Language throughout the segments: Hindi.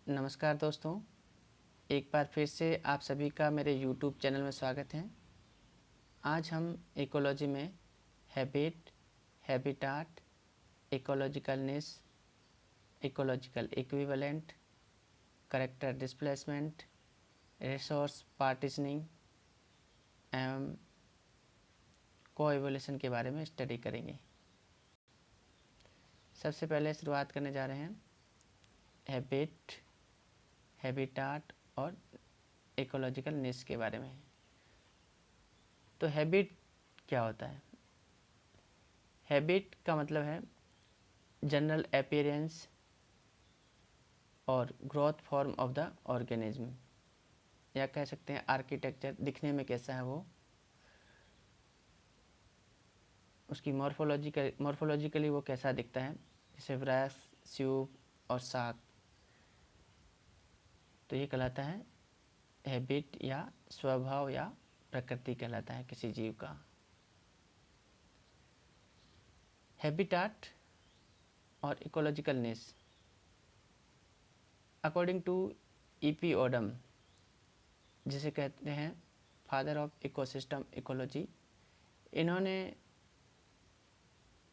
नमस्कार दोस्तों, एक बार फिर से आप सभी का मेरे YouTube चैनल में स्वागत है। आज हम इकोलॉजी में habit, habitat, ecologicalness, ecological equivalent, character displacement, resource partitioning एवं कोएवोल्यूशन के बारे में स्टडी करेंगे। सबसे पहले शुरुआत करने जा रहे हैं हैबिट, हैबिटाट और इकोलॉजिकल निश के बारे में। तो हैबिट क्या होता है? हैबिट का मतलब है जनरल अपीयरेंस और growth form of the organism, या कह सकते हैं आर्किटेक्चर, दिखने में कैसा है वो, उसकी मॉर्फोलॉजिकली वो कैसा दिखता है, जैसे व्रैस, स्यूप और साग। तो ये कहलाता है हैबिट या स्वभाव या प्रकृति कहलाता है किसी जीव का। हैबिटाट और इकोलॉजिकल निश, अकॉर्डिंग टू ई.पी. ओडम, जिसे कहते हैं फादर ऑफ इकोसिस्टम इकोलॉजी, इन्होंने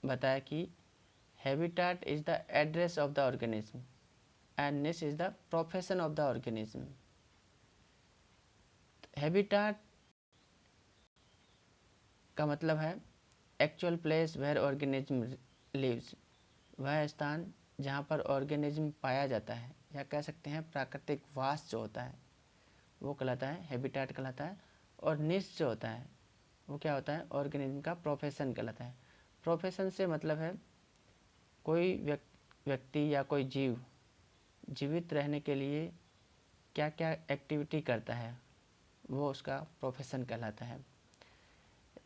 बताया कि habitat is the address of the organism and niche is the profession of the organism. Habitat का मतलब है actual place where organism lives, वह स्थान जहाँ पर ऑर्गेनिज्म पाया जाता है, या कह सकते हैं प्राकृतिक वास जो होता है वो कहलाता है हैबिटाट कहलाता है। और निश जो होता है वो क्या होता है? ऑर्गेनिज्म का प्रोफेशन कहलाता है। प्रोफेशन से मतलब है कोई व्यक्ति या कोई जीव जीवित रहने के लिए क्या क्या एक्टिविटी करता है, वो उसका प्रोफेशन कहलाता है।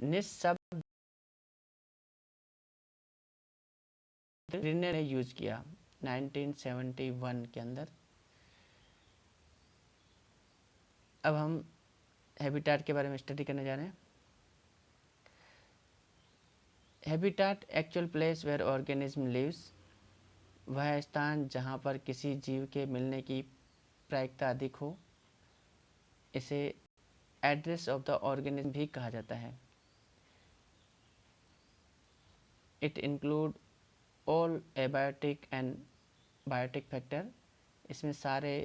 निश शब्द रिने ने यूज किया 1971 के अंदर। अब हम हैबिटाट के बारे में स्टडी करने जा रहे हैं। Habitat actual place where organism lives, वह स्थान जहाँ पर किसी जीव के मिलने की प्रायिकता अधिक हो। इसे एड्रेस ऑफ द ऑर्गेनिज्म भी कहा जाता है। It include all abiotic and biotic factor, इसमें सारे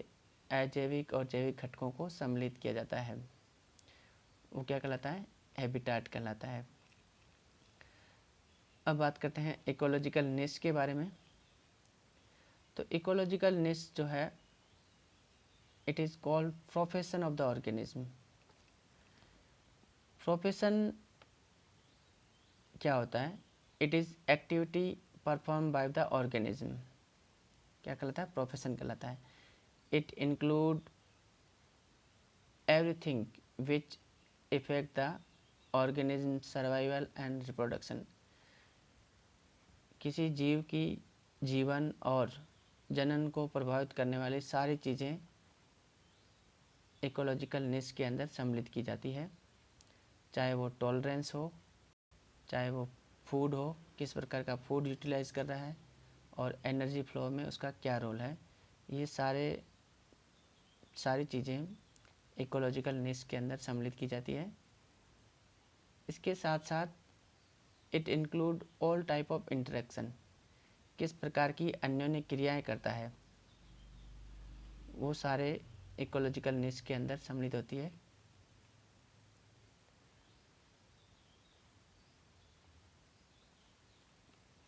अजैविक और जैविक घटकों को सम्मिलित किया जाता है। वो क्या कहलाता है? हैबिटाट कहलाता है। अब बात करते हैं इकोलॉजिकल निश के बारे में। तो इकोलॉजिकल निश जो है, it is called profession of the organism. Profession क्या होता है? It is activity perform by the organism. क्या कहलाता है? प्रोफेशन कहलाता है। It include everything which effect the organism survival and reproduction. किसी जीव की जीवन और जनन को प्रभावित करने वाली सारी चीज़ें इकोलॉजिकल निश के अंदर सम्मिलित की जाती है, चाहे वो टॉलरेंस हो, चाहे वो फूड हो, किस प्रकार का फूड यूटिलाइज कर रहा है, और एनर्जी फ्लो में उसका क्या रोल है। ये सारी चीज़ें इकोलॉजिकल निश के अंदर सम्मिलित की जाती है। इसके साथ साथ it include all type of interaction, किस प्रकार की अन्योन्य क्रियाएं करता है, वो सारे इकोलॉजिकल निश के अंदर सम्मिलित होती है।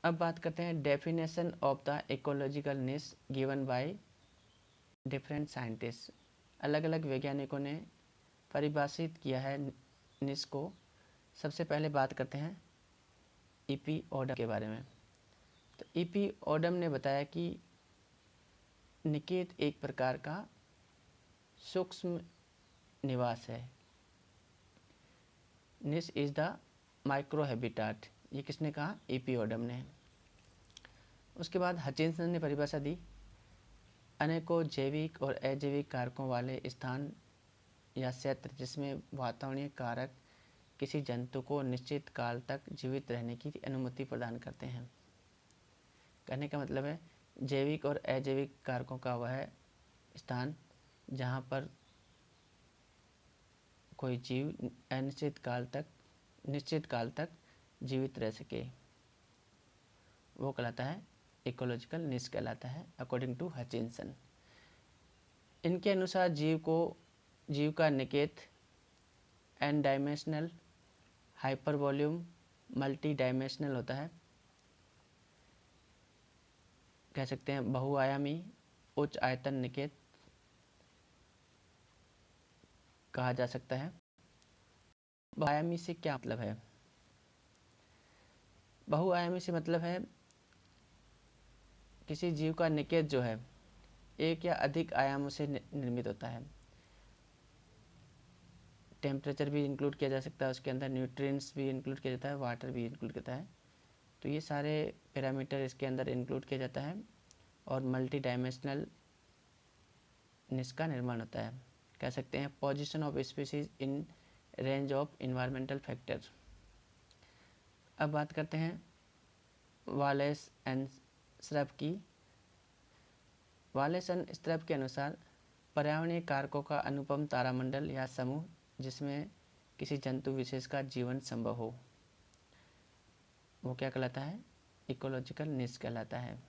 अब बात करते हैं डेफिनेशन ऑफ द इकोलॉजिकल निश गिवन बाय डिफरेंट साइंटिस्ट। अलग अलग वैज्ञानिकों ने परिभाषित किया है निश को। सबसे पहले बात करते हैं ई.पी. ओडम के बारे में। तो ई.पी. ओडम ने बताया कि निकेत एक प्रकार का सूक्ष्म निवास है। निश इज द माइक्रो हैबिटाट। ये किसने कहा? ई.पी. ओडम ने। उसके बाद हचिंसन ने परिभाषा दी, अनेकों जैविक और अजैविक कारकों वाले स्थान या क्षेत्र जिसमें वातावरणीय कारक किसी जंतु को निश्चित काल तक जीवित रहने की अनुमति प्रदान करते हैं। कहने का मतलब है जैविक और अजैविक कारकों का वह स्थान जहाँ पर कोई जीव निश्चित काल तक जीवित रह सके, वो कहलाता है इकोलॉजिकल निश कहलाता है, अकॉर्डिंग टू हचिंसन। इनके अनुसार जीव का निकेत N dimensional, hyper volume, multi dimensional होता है, कह सकते हैं बहुआयामी, उच्च आयतन निकेत कहा जा सकता है। बहुआयामी से क्या मतलब है? बहुआयामी से मतलब है किसी जीव का निकेत जो है एक या अधिक आयामों से निर्मित होता है। टेम्परेचर भी इंक्लूड किया जा सकता है, उसके अंदर न्यूट्रिएंट्स भी इंक्लूड किया जाता है, वाटर भी इंक्लूड करता है। तो ये सारे पैरामीटर इसके अंदर इंक्लूड किया जाता है और मल्टी डायमेंशनल निश निर्माण होता है। कह सकते हैं position of species in range of environmental factor. अब बात करते हैं वालेस एंड श्रब की। वालेस एंड श्रब के अनुसार पर्यावरणीय कारकों का अनुपम तारामंडल या समूह जिसमें किसी जंतु विशेष का जीवन संभव हो, वो क्या कहलाता है? इकोलॉजिकल निश कहलाता है।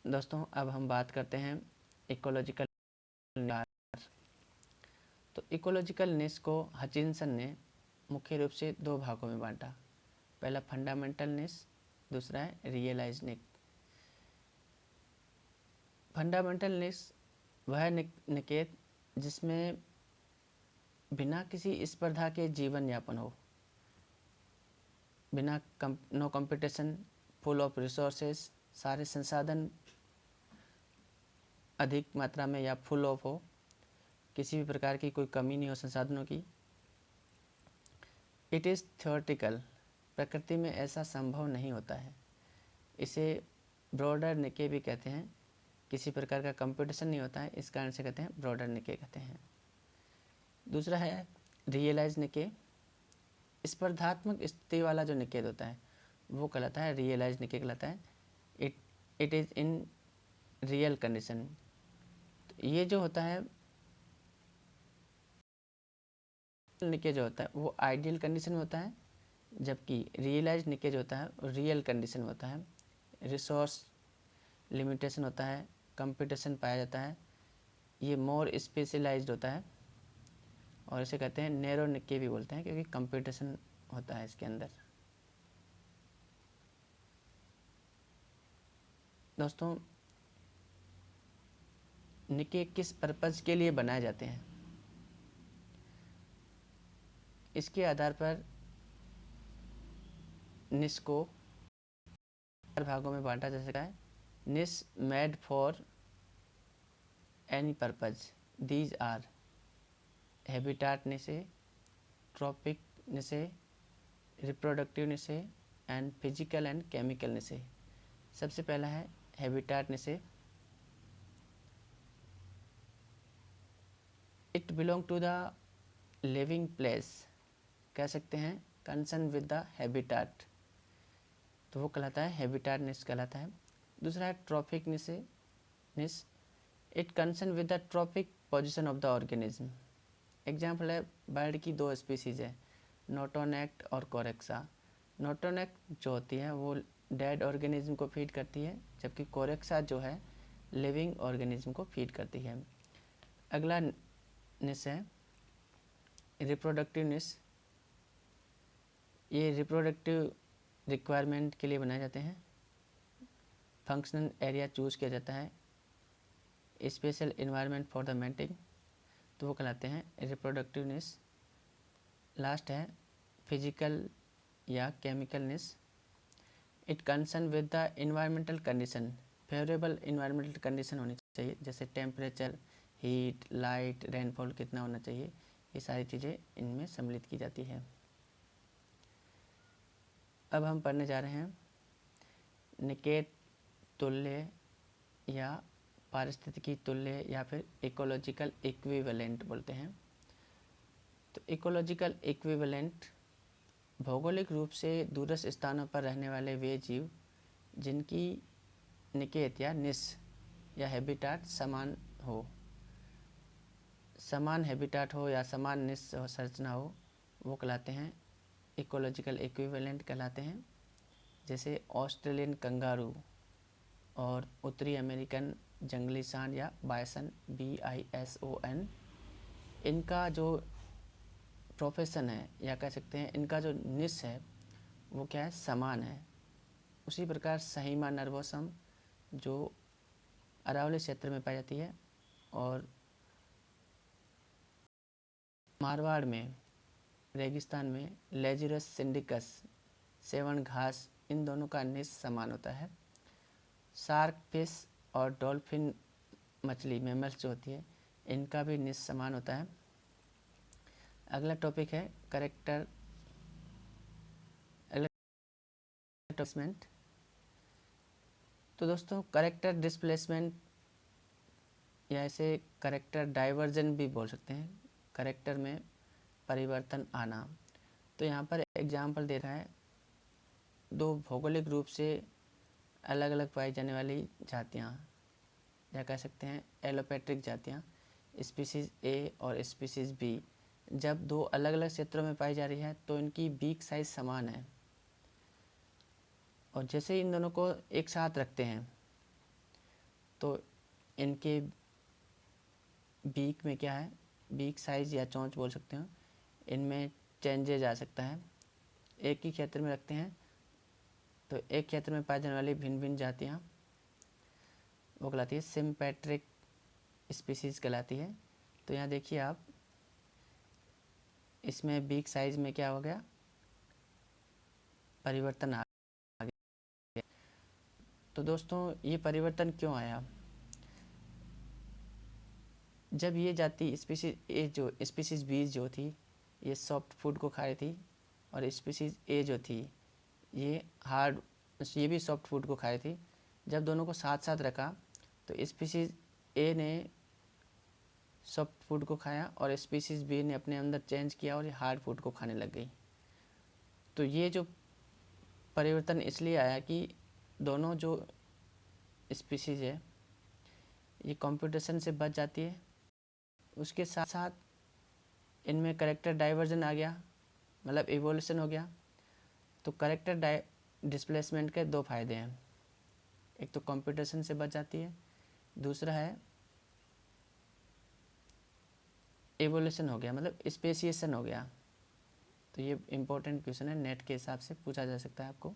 दोस्तों अब हम बात करते हैं इकोलॉजिकल। तो इकोलॉजिकल निश को हचिंसन ने मुख्य रूप से दो भागों में बांटा। पहला फंडामेंटल निश, दूसरा है रियलाइज निश। फंडामेंटल निश वह निकेत जिसमें बिना किसी स्पर्धा के जीवन यापन हो, बिना no competition, full of resources, सारे संसाधन अधिक मात्रा में या फुल ऑफ हो, किसी भी प्रकार की कोई कमी नहीं हो संसाधनों की। इट इज़ थियोरेटिकल, प्रकृति में ऐसा संभव नहीं होता है। इसे ब्रॉडर निके भी कहते हैं, किसी प्रकार का कंपटीशन नहीं होता है, इस कारण से कहते हैं ब्रॉडर निके कहते हैं। दूसरा है रियलाइज निके, स्पर्धात्मक स्थिति वाला जो निकेत होता है वो कहलाता है रियलाइज निके कहलाता है। It is in real condition. तो ये जो होता है निके जो होता है वो आइडियल कंडीशन में होता है, जबकि रियलाइज निके जो होता है वो रियल कंडीशन में होता है। रिसोर्स लिमिटेशन होता है, कंपटीशन पाया जाता है, ये मोर स्पेशलाइज्ड होता है और इसे कहते हैं नैरो निके भी बोलते हैं क्योंकि कंपटीशन होता है इसके अंदर। दोस्तों निके किस पर्पज़ के लिए बनाए जाते हैं, इसके आधार पर निश को चार भागों में बांटा जा सकता है। Niche made for any purpose, these are habitat niche, trophic niche, reproductive niche and physical and chemical niche. सबसे पहला है habitat niche. It belong to the living place, कह सकते हैं कंसर्न विद द हैबिटाट, तो वो कहलाता है हैबिटाट निश कहलाता है। दूसरा है trophic niche, it concern with the trophic position of the organism. Example है बर्ड की दो स्पीसीज है, नोटोनेक्ट और कोरेक्सा। नोटोनेक्ट जो होती है वो डेड ऑर्गेनिज्म को फीड करती है, जबकि कोरेक्सा जो है लिविंग ऑर्गेनिज्म को फीड करती है। अगला निश है रिप्रोडक्टिव निश। ये रिप्रोडक्टिव रिक्वायरमेंट के लिए बनाए जाते हैं। फंक्शनल एरिया चूज किया जाता है, स्पेशल इन्वायरमेंट फॉर द मेंटिंग, तो वो कहलाते हैं रिप्रोडक्टिव निश। लास्ट है फिजिकल या केमिकल निश। It concern with the environmental condition, favourable environmental condition होनी चाहिए, जैसे टेम्परेचर, हीट, लाइट, रेनफॉल कितना होना चाहिए, ये सारी चीज़ें इनमें सम्मिलित की जाती है। अब हम पढ़ने जा रहे हैं निकेत तुल्य या पारिस्थितिकी तुल्य या फिर इकोलॉजिकल इक्विवेलेंट बोलते हैं। तो इकोलॉजिकल इक्विवेलेंट भौगोलिक रूप से दूरस्थ स्थानों पर रहने वाले वे जीव जिनकी निकेत या निश या हैबिटाट समान हो, समान हैबिटाट हो या समान निश संरचना हो, वो कहलाते हैं इकोलॉजिकल इक्विवेलेंट कहलाते हैं। जैसे ऑस्ट्रेलियन कंगारू और उत्तरी अमेरिकन जंगली सांड या बायसन BISON, इनका जो प्रोफेशन है या कह सकते हैं इनका जो निश है वो क्या है, समान है। उसी प्रकार सहीमा नर्वोसम जो अरावली क्षेत्र में पाई जाती है और मारवाड़ में रेगिस्तान में लेजिरस सिंडिकस सेवन घास, इन दोनों का निश समान होता है। शार्क फिश और डॉल्फिन मछली मेमल्स जो होती है इनका भी निश समान होता है। अगला टॉपिक है करेक्टर डिस्प्लेसमेंट। तो दोस्तों करेक्टर डिस्प्लेसमेंट या इसे करेक्टर डाइवर्जन भी बोल सकते हैं, करेक्टर में परिवर्तन आना। तो यहाँ पर एग्जाम्पल दे रहा है, दो भौगोलिक रूप से अलग अलग पाई जाने वाली जातियाँ या कह सकते हैं एलोपेट्रिक जातियाँ, स्पीसीज़ ए और स्पीसीज़ बी, जब दो अलग अलग क्षेत्रों में पाई जा रही है तो इनकी बीक साइज समान है। और जैसे ही इन दोनों को एक साथ रखते हैं तो इनके बीक में क्या है, बीक साइज या चोंच बोल सकते हो, इनमें चेंजेज आ सकता है। एक ही क्षेत्र में रखते हैं तो एक क्षेत्र में पाई जाने वाली भिन्न भिन्न जातियाँ वो कहलाती है सिम्पैट्रिक स्पीसीज़ कहलाती है। तो यहाँ देखिए आप, इसमें बीक साइज में क्या हो गया, परिवर्तन आ गया। तो दोस्तों ये परिवर्तन क्यों आया, जब ये जाति स्पीसीज ए जो स्पीसीज बी जो थी ये सॉफ्ट फूड को खा रही थी और स्पीसीज ए जो थी ये हार्ड, ये भी सॉफ्ट फूड को खा रही थी। जब दोनों को साथ साथ रखा तो स्पीसीज ए ने सॉफ्ट फूड को खाया और स्पीसीज बी ने अपने अंदर चेंज किया और ये हार्ड फूड को खाने लग गई। तो ये जो परिवर्तन इसलिए आया कि दोनों जो स्पीसीज है ये कंपटीशन से बच जाती है, उसके साथ साथ इनमें करेक्टर डाइवर्जन आ गया, मतलब इवोल्यूशन हो गया। तो करेक्टर डिस्प्लेसमेंट के दो फायदे हैं, एक तो कंपटीशन से बच जाती है, दूसरा है एवोल्यूशन हो गया, मतलब स्पेसिएशन हो गया। तो ये इम्पोर्टेंट क्वेश्चन है, नेट के हिसाब से पूछा जा सकता है आपको।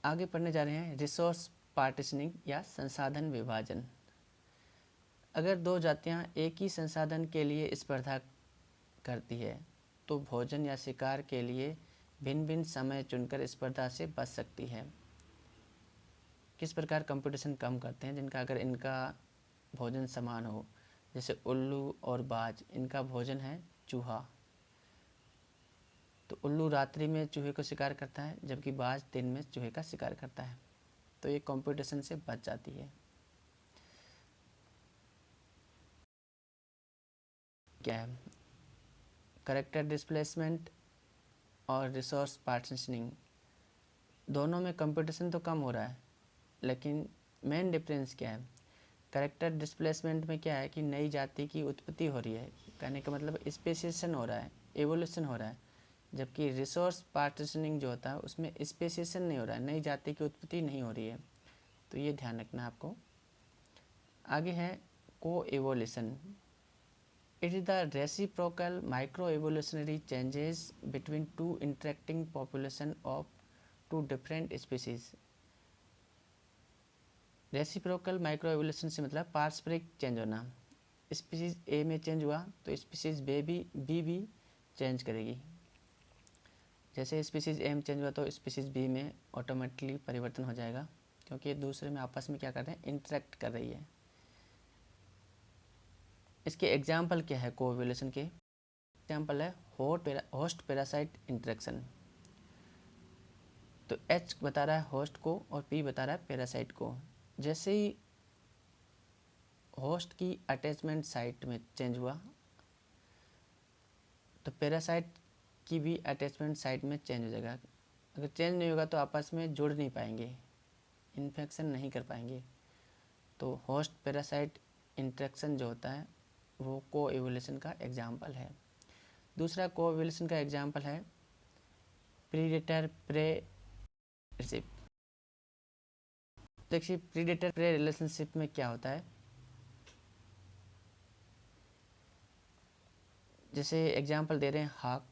आगे पढ़ने जा रहे हैं रिसोर्स पार्टीशनिंग या संसाधन विभाजन। अगर दो जातियां एक ही संसाधन के लिए स्पर्धा करती है तो भोजन या शिकार के लिए भिन्न भिन्न समय चुनकर स्पर्धा से बच सकती है। किस प्रकार कंपटीशन कम करते हैं, जिनका अगर इनका भोजन समान हो, जैसे उल्लू और बाज, इनका भोजन है चूहा, तो उल्लू रात्रि में चूहे को शिकार करता है जबकि बाज दिन में चूहे का शिकार करता है, तो ये कंपटीशन से बच जाती है। क्या है करेक्टर डिस्प्लेसमेंट और रिसोर्स पार्टीशनिंग, दोनों में कंपटीशन तो कम हो रहा है, लेकिन मेन डिफरेंस क्या है, करेक्टर डिस्प्लेसमेंट में क्या है कि नई जाति की उत्पत्ति हो रही है, कहने का मतलब स्पेसिएशन हो रहा है, एवोल्यूशन हो रहा है, जबकि रिसोर्स पार्टीशनिंग जो होता है उसमें स्पेसिएशन नहीं हो रहा है, नई जाति की उत्पत्ति नहीं हो रही है। तो ये ध्यान रखना आपको। आगे है को evolution. It is the reciprocal microevolutionary changes between two interacting population of two different species. Reciprocal micro evolution से मतलब पारस्परिक चेंज होना, स्पीसीज ए में चेंज हुआ तो स्पीसीज बी भी चेंज करेगी। जैसे स्पीसीज ए में चेंज हुआ तो स्पीसीज बी में ऑटोमेटिकली परिवर्तन हो जाएगा, क्योंकि दूसरे में आपस में क्या कर रहे हैं, इंटरेक्ट कर रही है। इसके एग्जाम्पल क्या है कोएवोल्यूशन के, एग्जाम्पल है होस्ट पैरासाइट इंटरेक्शन। तो H बता रहा है होस्ट को और P बता रहा है पैरासाइट को। जैसे ही होस्ट की अटैचमेंट साइट में चेंज हुआ तो पैरासाइट की भी अटैचमेंट साइट में चेंज हो जाएगा। अगर चेंज नहीं होगा तो आपस में जुड़ नहीं पाएंगे, इन्फेक्शन नहीं कर पाएंगे। तो होस्ट पैरासाइट इंटरेक्शन जो होता है वो को एवोल्यूशन का एग्जाम्पल है। दूसरा को एवोल्यूशन का एग्जाम्पल है प्रीडेटर प्रे रिलेशनशिप। देखिए प्रीडेटर प्रे रिलेशनशिप में क्या होता है, जैसे एग्जाम्पल दे रहे हैं हाक,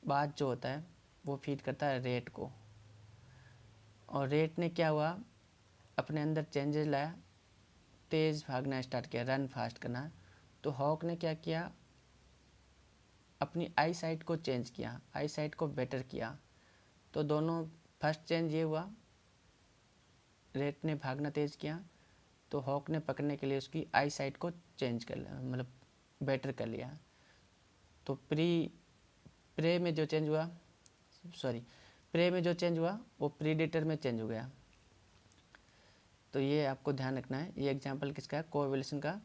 बाज जो होता है वो फीड करता है रेट को, और रेट ने क्या हुआ अपने अंदर चेंजेस लाया, तेज़ भागना स्टार्ट किया, रन फास्ट करना। तो हॉक ने क्या किया, अपनी आई साइट को चेंज किया, आई साइट को बेटर किया। तो दोनों, फर्स्ट चेंज ये हुआ, रेट ने भागना तेज़ किया, तो हॉक ने पकड़ने के लिए उसकी आई साइट को चेंज कर लिया, मतलब बेटर कर लिया। तो प्रे में जो चेंज हुआ, प्रे में जो चेंज हुआ वो प्रीडेटर में चेंज हो गया। तो ये आपको ध्यान रखना है। ये एग्जाम्पल किसका है, कोएवोल्यूशन का।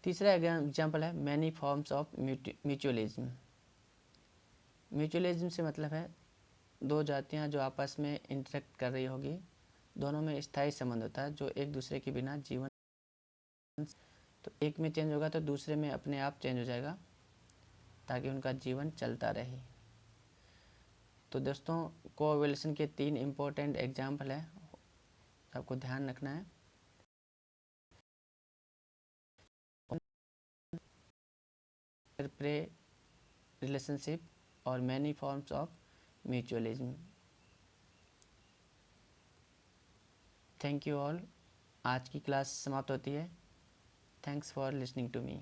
तीसरा एग्जाम्पल है many forms of mutualism. Mutualism से मतलब है दो जातियां जो आपस में इंटरेक्ट कर रही होगी, दोनों में स्थायी संबंध होता है जो एक दूसरे के बिना जीवन, तो एक में चेंज होगा तो दूसरे में अपने आप चेंज हो जाएगा ताकि उनका जीवन चलता रहे। तो दोस्तों कोएवोल्यूशन के 3 इम्पोर्टेंट एग्जाम्पल है, आपको ध्यान रखना है। प्रे रिलेशनशिप और many forms of mutualism. Thank you all. आज की क्लास समाप्त होती है। Thanks for listening to me.